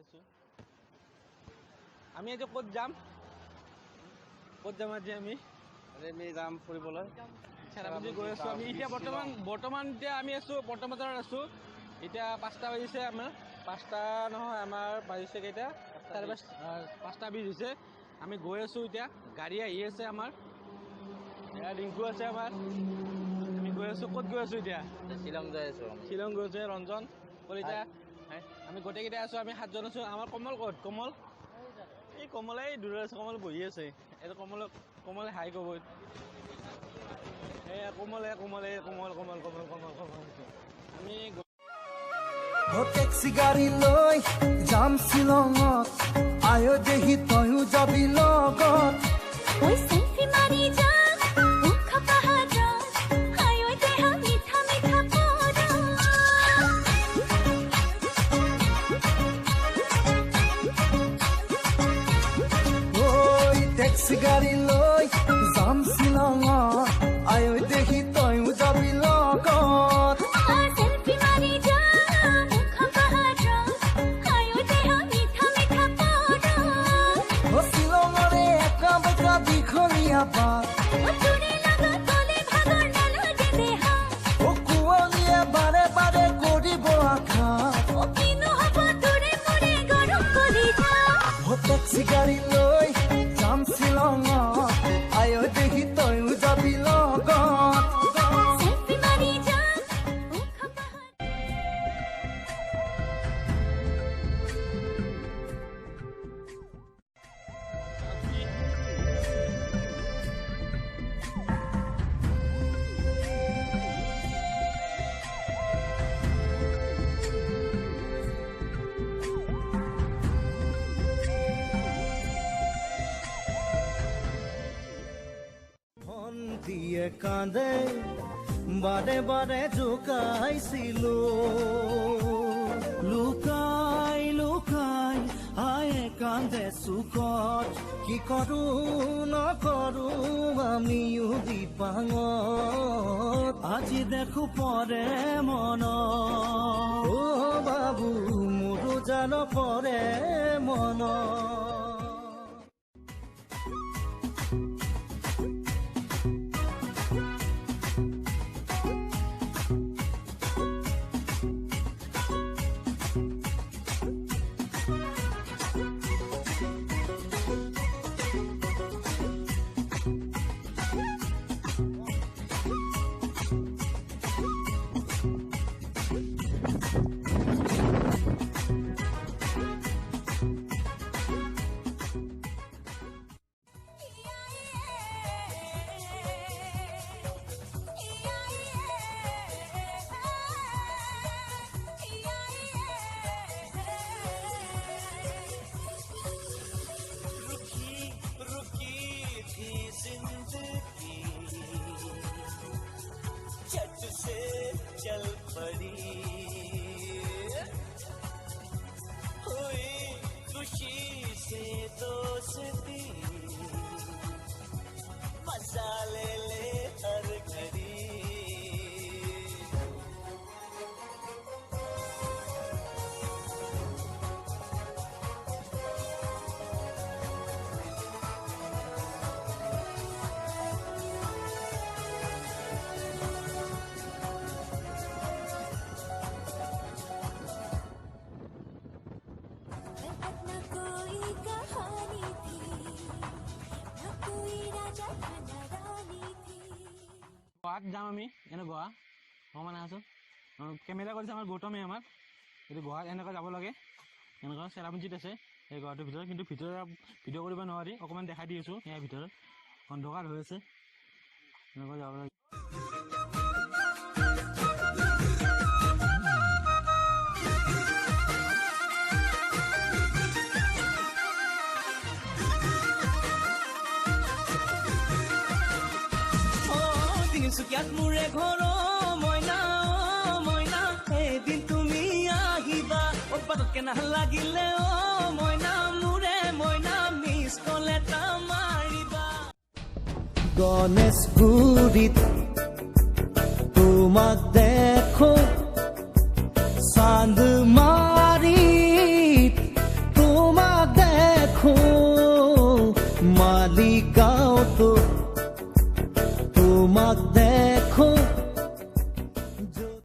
আছো আমি এতিয়া ক'ত যাম আজি আমি যাম ফুৰিবলৈ চেৰাপুঞ্জী গৈ আছো আমি এতিয়া বৰ্তমান এতিয়া আমি আছো বৰ্তমানত আছো এতিয়া 5টা বাজিছে আমাৰ 5টা নহয় আমাৰ বাজিছে কেইটা 5:20 হৈছে আমি গৈ আছো এতিয়া গাড়ী আহি আছে আমাৰ এয়া ৰিংকু আছে আমাৰ আমি গৈ আছো ক'ত গৈ আছো এতিয়া শ্বিলং যাই আছো শ্বিলং গৈছে ৰঞ্জন কলিতা আমি গোটেইকেইটা আছো আমি 7জন আছো আমাৰ কমল ক'ত কমল এই কমল এই দূৰত আছে কমল বহি আছে এইটো কমলে হাই ক'ব এই কমল আমি টেক্সি গাড়ী লৈ যাম শ্বিলঙত আয়ো দেহি তয়ো যাবি লগত सेल्फी मारी जा मुख पहाड़ा आयो देहा मीठा मीठा पोरा ওই টেক্সি গাড়ী লৈ যাম শ্বিলঙত আয়ো দেহি তয়ো যাবি লগত सेल्फी मारी जा मुख पहाड़ा आयो देहा मीठा मीठा पोरा শ্বিলঙৰে একা বেকা দীঘলীয়া বাট चुड़े लगा तोले भागो नालागे देहा কুঁৱলীয়ে বাৰে বাৰে কৰিব আঘাত ओ किनो हबो तुरे मुरे गरम करी जा টেক্সি গাড়ী লৈ যাম শ্বিলঙত আয়ো দেহি তয়ো যাবি লগত सेल्फी मारी जा मुख पहाड़ा ভন্তিয়ে কান্দে বাৰে বাৰে জোকাইছিলো লুকাই লুকাই আয়ে কান্দে চুকত কি কৰো নকৰো আমিও বিপাঙত আজি দেখো পৰে মন অ বাবু মোৰো জান পৰে মন झट से चल पड़ी हुई खुशी से दोस्ती मजा ले हर घड़ी न कोई कहानी थी न कोई राजा न रानी थी গোৱাত যাম আমি এনে গোৱা মই মানে আছো কেমেৰা কৰিছে আমাৰ গৌতমে আমাৰ এইটো গোৱাত এনেকৈ যাব লাগে এনেকুৱা চেৰাপুঞ্জীত আছে এই গোৱাটোৰ ভিতৰত কিন্তু ভিতৰত ভিডিঅ' কৰিব নোৱাৰি অকণমান দেখাই দি আছোঁ ইয়াৰ ভিতৰত অন্ধকাৰ হৈ আছে এনেকৈ যাব লাগে তিনিচুকীয়াত মোৰে ঘৰ মইনা মইনা এদিন তুমি আহিবা উৎপাতকে নালাগিলে মইনা মোৰে মইনা মিছ কল এটা মাৰিবা গণেশগুৰিত তোমাক দেখো চান্দমাৰিত গাঁৱতো তোমাক